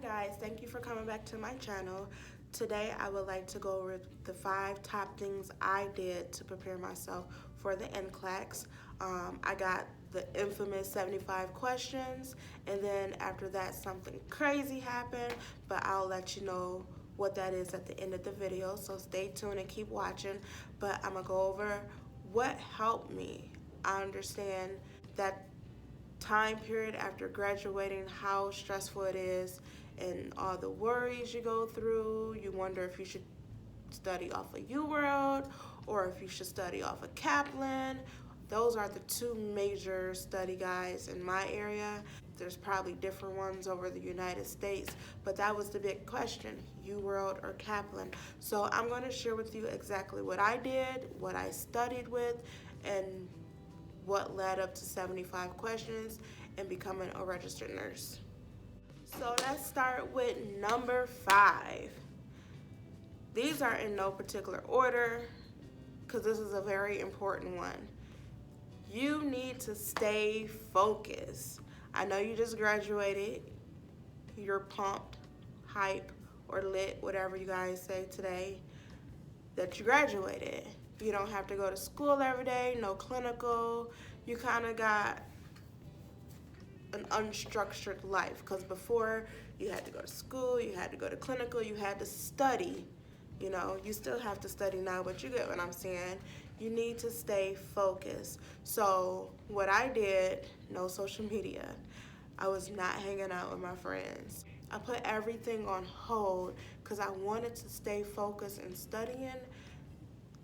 guys, thank you for coming back to my channel. Today I would like to go over the 5 top things I did to prepare myself for the NCLEX. I got the infamous 75 questions, and then after that something crazy happened, but I'll let you know what that is at the end of the video, so stay tuned and keep watching. But I'm gonna go over what helped me. I understand that time period after graduating, how stressful it is, and all the worries you go through. You wonder if you should study off of UWorld or if you should study off of Kaplan. Those are the 2 major study guides in my area. There's probably different ones over the United States, but that was the big question, UWorld or Kaplan. So I'm going to share with you exactly what I did, what I studied with, and what led up to 75 questions and becoming a registered nurse. So let's start with number 5. These are in no particular order because this is a very important one. You need to stay focused. I know you just graduated. You're pumped, hype, or lit, whatever you guys say today, that you graduated. You don't have to go to school every day, no clinical. You kind of got an unstructured life, because before you had to go to school, you had to go to clinical, you had to study. You know, you still have to study now, but you get what I'm saying. You need to stay focused. So what I did, no social media. I was not hanging out with my friends. I put everything on hold because I wanted to stay focused and studying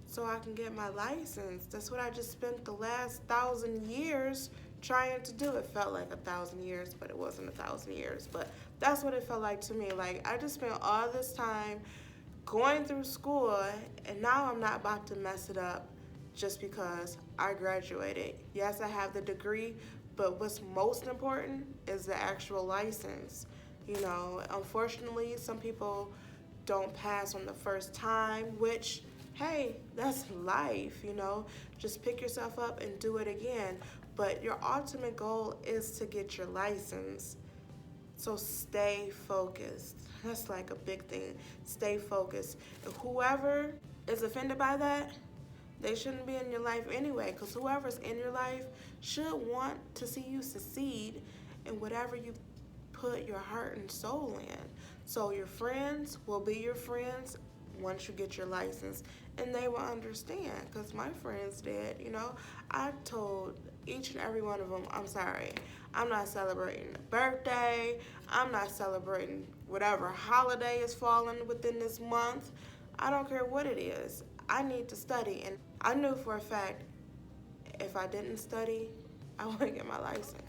so I can get my license. That's what I just spent the last 1,000 years trying to do. It felt like 1,000 years, but it wasn't 1,000 years. But that's what it felt like to me. Like, I just spent all this time going through school, and now I'm not about to mess it up just because I graduated. Yes, I have the degree, but what's most important is the actual license. You know, unfortunately, some people don't pass on the first time, which, hey, that's life, you know. Just pick yourself up and do it again. But your ultimate goal is to get your license. So stay focused. That's like a big thing. Stay focused. And whoever is offended by that, they shouldn't be in your life anyway, because whoever's in your life should want to see you succeed in whatever you put your heart and soul in. So your friends will be your friends once you get your license, and they will understand, because my friends did. You know, I told each and every one of them, I'm sorry, I'm not celebrating a birthday, I'm not celebrating whatever holiday is falling within this month. I don't care what it is. I need to study, and I knew for a fact if I didn't study, I wouldn't get my license.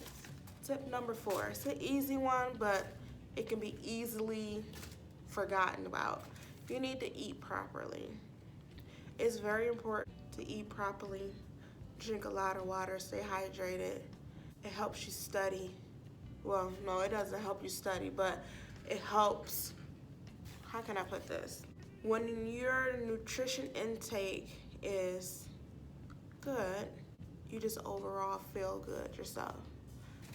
Tip number 4, it's an easy one, but it can be easily forgotten about. You need to eat properly. It's very important to eat properly, drink a lot of water, stay hydrated. It helps you study. Well, no, it doesn't help you study, but it helps, how can I put this? When your nutrition intake is good, you just overall feel good yourself.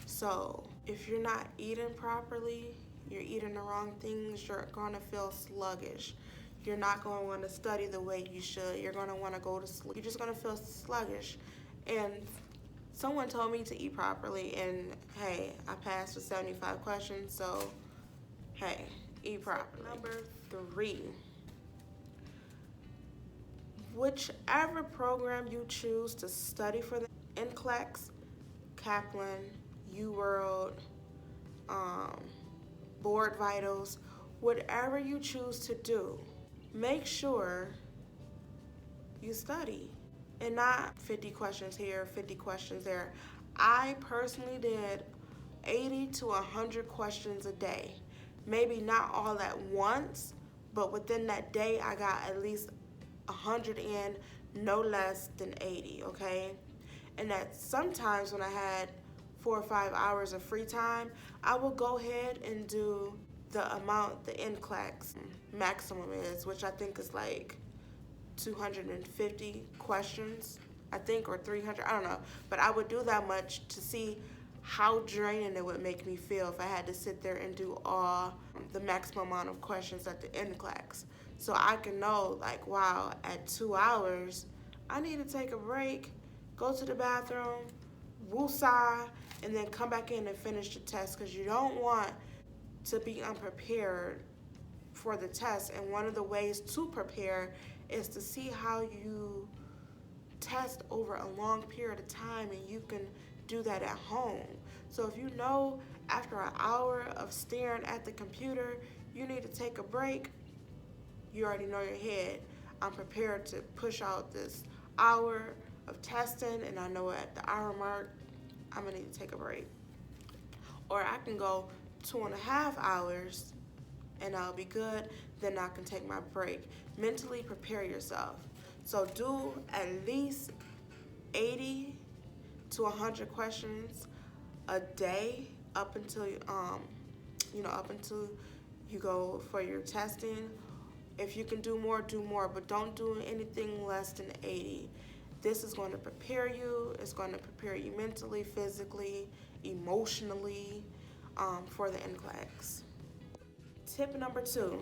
So if you're not eating properly, you're eating the wrong things, you're gonna feel sluggish. You're not gonna wanna study the way you should. You're gonna wanna go to sleep. You're just gonna feel sluggish. And someone told me to eat properly, and hey, I passed with 75 questions, so hey, eat properly. Number 3. Whichever program you choose to study for the NCLEX, Kaplan, UWorld, Board Vitals, whatever you choose to do, make sure you study and not 50 questions here, 50 questions there. I personally did 80 to 100 questions a day. Maybe not all at once, but within that day I got at least 100 in, no less than 80, okay? And that sometimes when I had 4 or 5 hours of free time, I will go ahead and do the amount the NCLEX maximum is, which I think is like 250 questions, I think, or 300, I don't know. But I would do that much to see how draining it would make me feel if I had to sit there and do all the maximum amount of questions at the NCLEX. So I can know, like, wow, at 2 hours, I need to take a break, go to the bathroom, woosah, and then come back in and finish the test, because you don't want to be unprepared for the test. And one of the ways to prepare is to see how you test over a long period of time, and you can do that at home. So if you know after an hour of staring at the computer you need to take a break, you already know your head, I'm prepared to push out this hour of testing, and I know at the hour mark I'm gonna need to take a break. Or I can go 2.5 hours and I'll be good, then I can take my break. Mentally prepare yourself. So do at least 80 to 100 questions a day up until up until you go for your testing. If you can do more, but don't do anything less than 80. This is going to prepare you. It's going to prepare you mentally, physically, emotionally for the NCLEX. Tip number 2.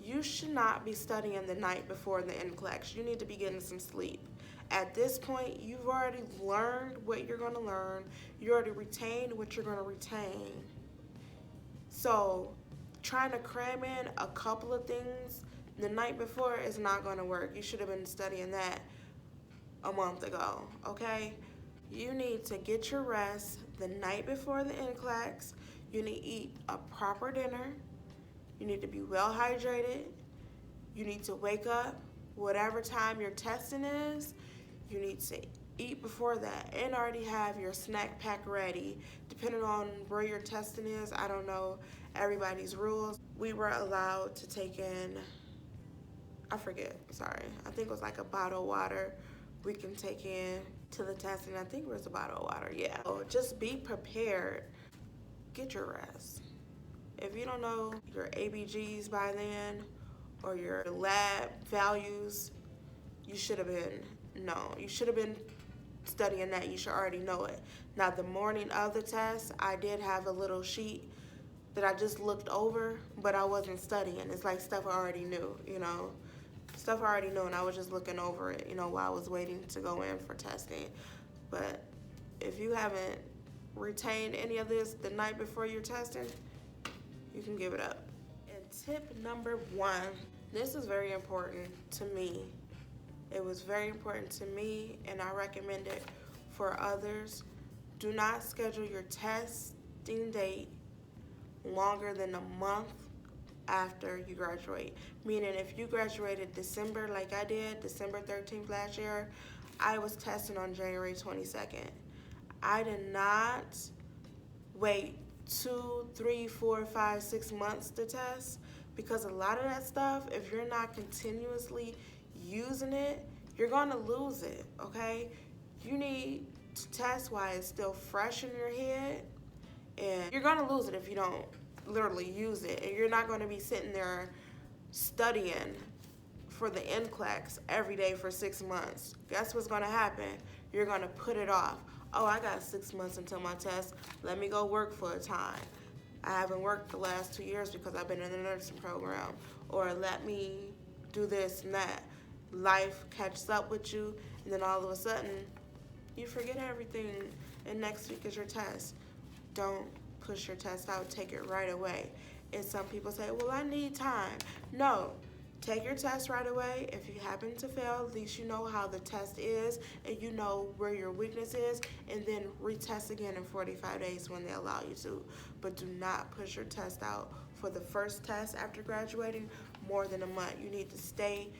You should not be studying the night before the NCLEX. You need to be getting some sleep. At this point, you've already learned what you're going to learn. You already retained what you're going to retain. So trying to cram in a couple of things the night before is not going to work. You should have been studying that a month ago, okay? You need to get your rest the night before the NCLEX. You need to eat a proper dinner. You need to be well hydrated. You need to wake up whatever time your testing is. You need to eat before that and already have your snack pack ready. Depending on where your testing is, I don't know everybody's rules. We were allowed to take in, I think it was like a bottle of water we can take in to the testing. I think it was a bottle of water, yeah. So just be prepared. Get your rest. If you don't know your ABGs by then or your lab values, you should have been studying that. You should already know it. Now, the morning of the test, I did have a little sheet that I just looked over, but I wasn't studying. It's like stuff I already knew, Stuff I already knew, and I was just looking over it, while I was waiting to go in for testing. But if you haven't retained any of this the night before you're testing, you can give it up. And tip number 1, this is very important to me. It was very important to me, and I recommend it for others. Do not schedule your testing date longer than a month after you graduate. Meaning, if you graduated December, like I did, December 13th last year, I was testing on January 22nd. I did not wait 2, 3, 4, 5, 6 months to test, because a lot of that stuff, if you're not continuously using it, you're gonna lose it, okay? You need to test while it's still fresh in your head, and you're gonna lose it if you don't literally use it. And you're not gonna be sitting there studying for the NCLEX every day for 6 months. Guess what's gonna happen? You're gonna put it off. Oh, I got 6 months until my test. Let me go work for a time. I haven't worked the last 2 years because I've been in the nursing program. Or let me do this and that. Life catches up with you, and then all of a sudden, you forget everything, and next week is your test. Don't push your test out. Take it right away. And some people say, well, I need time. No. Take your test right away. If you happen to fail, at least you know how the test is, and you know where your weakness is, and then retest again in 45 days when they allow you to. But do not push your test out for the first test after graduating more than a month. You need to stay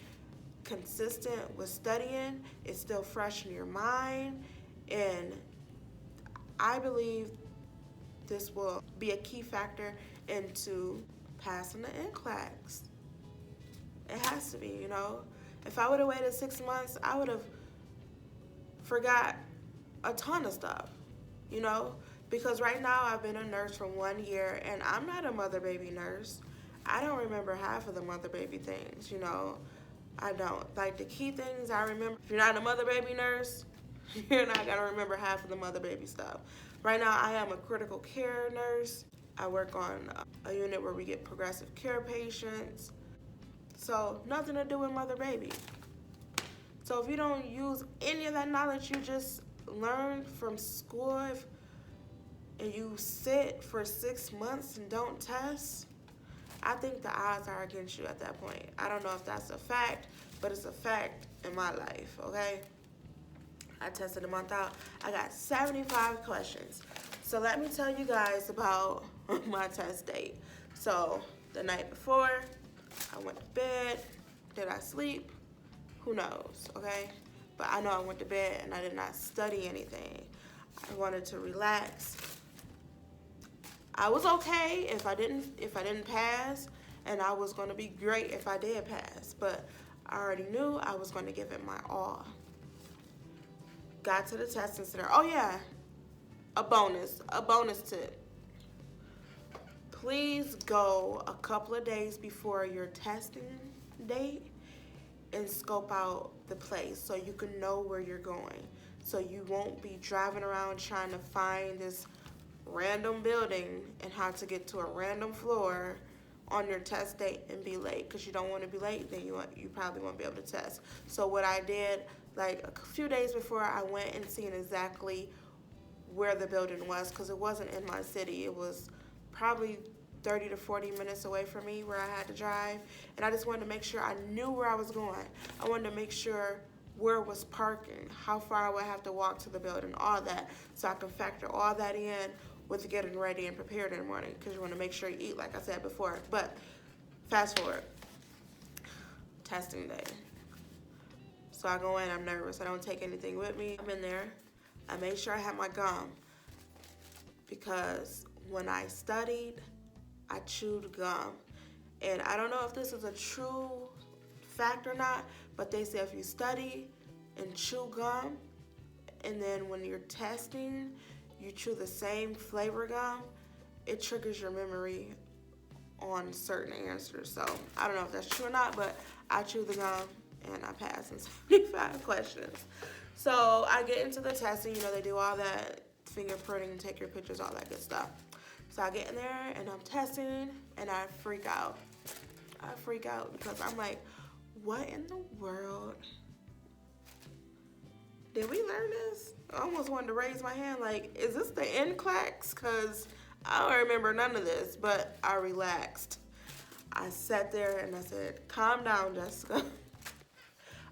consistent with studying. It's still fresh in your mind, and I believe this will be a key factor into passing the NCLEX. It has to be, If I would have waited 6 months, I would have forgot a ton of stuff, Because right now I've been a nurse for 1 year, and I'm not a mother-baby nurse. I don't remember half of the mother-baby things, I don't. Like, the key things I remember, if you're not a mother-baby nurse, You're not gonna remember half of the mother baby stuff. Right now, I am a critical care nurse. I work on a unit where we get progressive care patients. So nothing to do with mother baby. So if you don't use any of that knowledge you just learned from school, and you sit for 6 months and don't test, I think the odds are against you at that point. I don't know if that's a fact, but it's a fact in my life, okay? I tested a month out. I got 75 questions. So let me tell you guys about my test date. So the night before, I went to bed. Did I sleep? Who knows, okay? But I know I went to bed and I did not study anything. I wanted to relax. I was okay if I didn't pass, and I was gonna be great if I did pass. But I already knew I was gonna give it my all. Got to the testing center. Oh yeah, a bonus tip. Please go a couple of days before your testing date and scope out the place so you can know where you're going. So you won't be driving around trying to find this random building and how to get to a random floor on your test date and be late, because you don't want to be late. Then you probably won't be able to test. So what I did, like a few days before, I went and seen exactly where the building was, because it wasn't in my city. It was probably 30 to 40 minutes away from me where I had to drive, and I just wanted to make sure I knew where I was going. I wanted to make sure where was parking, how far I would have to walk to the building, all that, so I can factor all that in with getting ready and prepared in the morning, because you want to make sure you eat, like I said before. But fast forward, testing day. So I go in, I'm nervous. I don't take anything with me. I'm in there. I made sure I had my gum, because when I studied, I chewed gum. And I don't know if this is a true fact or not, but they say if you study and chew gum, and then when you're testing, you chew the same flavor gum, it triggers your memory on certain answers. So I don't know if that's true or not, but I chew the gum and I passed in 75 questions. So I get into the testing, they do all that fingerprinting, take your pictures, all that good stuff. So I get in there and I'm testing and I freak out. I freak out because I'm like, what in the world? Did we learn this? I almost wanted to raise my hand like, is this the NCLEX? Because I don't remember none of this, but I relaxed. I sat there and I said, calm down, Jessica.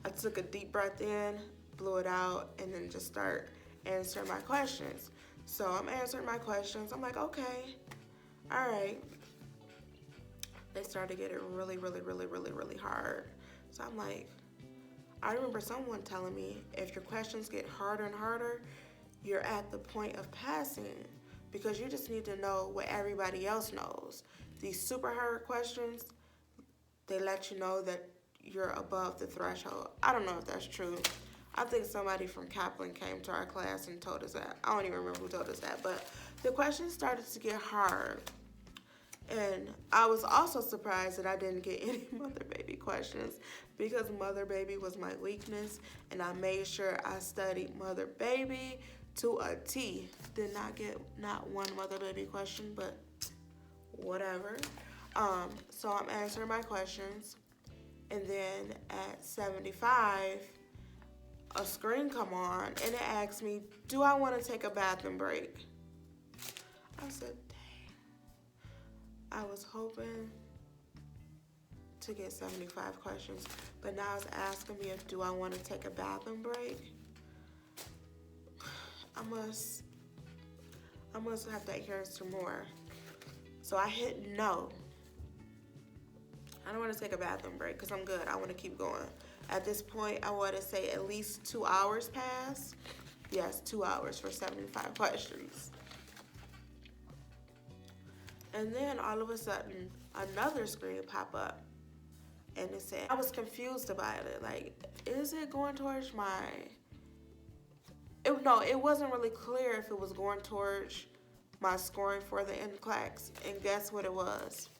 I took a deep breath in, blew it out, and then just start answering my questions. So I'm answering my questions. I'm like, okay, all right. They started getting really, really, really, really, really hard. So I'm like, I remember someone telling me if your questions get harder and harder, you're at the point of passing, because you just need to know what everybody else knows. These super hard questions, they let you know that you're above the threshold. I don't know if that's true. I think somebody from Kaplan came to our class and told us that. I don't even remember who told us that, but the questions started to get hard. And I was also surprised that I didn't get any mother baby questions, because mother baby was my weakness, and I made sure I studied mother baby to a T. Did not get not one mother baby question, but whatever. So I'm answering my questions, and then at 75, a screen come on, and it asks me, do I want to take a bathroom break? I said, I was hoping to get 75 questions, but now it's asking me if do I want to take a bathroom break. I must have to answer more. So I hit no. I don't want to take a bathroom break because I'm good. I want to keep going. At this point, I want to say at least 2 hours passed. Yes, 2 hours for 75 questions. And then all of a sudden, another screen pop up, and it said, I was confused about it. Like, is it going towards my? No, it wasn't really clear if it was going towards my scoring for the NCLEX. And guess what it was?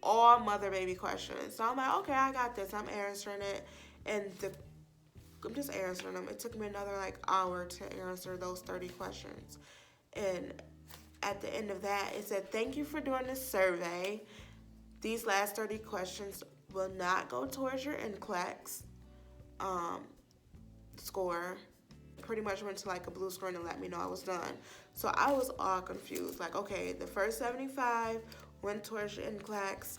All mother baby questions. So I'm like, okay, I got this. I'm answering it, and the I'm just answering them. It took me another like hour to answer those 30 questions. And at the end of that, it said, thank you for doing this survey. These last 30 questions will not go towards your NCLEX score. Pretty much went to like a blue screen and let me know I was done. So I was all confused. Like, okay, the first 75 went towards your NCLEX.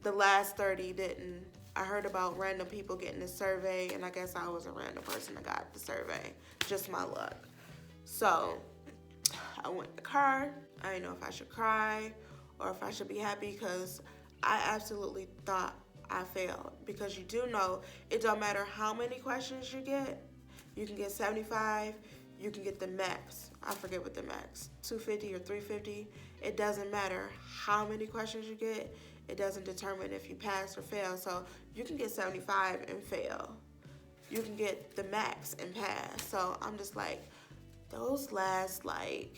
The last 30 didn't. I heard about random people getting the survey, and I guess I was a random person that got the survey. Just my luck. So I went in the car. I didn't know if I should cry or if I should be happy, because I absolutely thought I failed. Because you do know it don't matter how many questions you get. You can get 75. You can get the max. I forget what the max, 250 or 350. It doesn't matter how many questions you get. It doesn't determine if you pass or fail. So you can get 75 and fail. You can get the max and pass. So I'm just like, those last like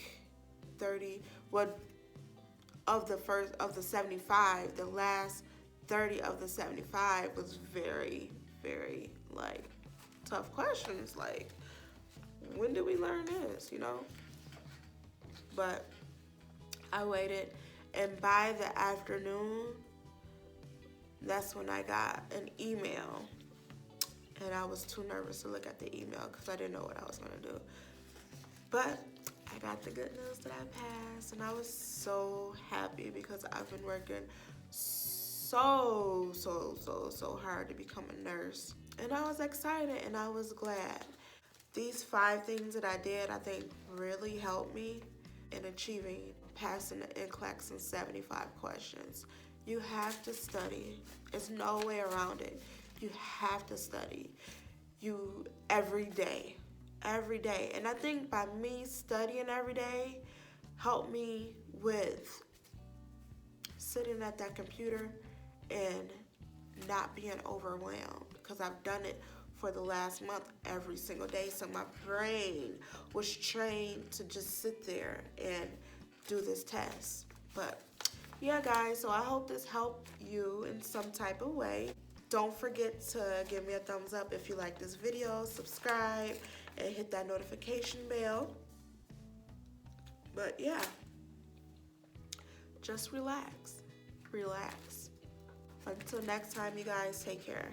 30, what of the 75, the last 30 of the 75 was very, very like tough questions. Like, when did we learn this, you know? But I waited, and by the afternoon, that's when I got an email. And I was too nervous to look at the email because I didn't know what I was gonna do. But I got the good news that I passed, and I was so happy because I've been working so hard to become a nurse. And I was excited and I was glad. These 5 things that I did, I think, really helped me in achieving passing the NCLEX in 75 questions. You have to study. There's no way around it. You have to study. Every day. And I think by me studying every day helped me with sitting at that computer and not being overwhelmed, because I've done it for the last month every single day. So my brain was trained to just sit there and do this test. But yeah, guys, so I hope this helped you in some type of way. Don't forget to give me a thumbs up if you like this video, subscribe, and hit that notification bell. But yeah, just relax. Until next time, you guys, take care.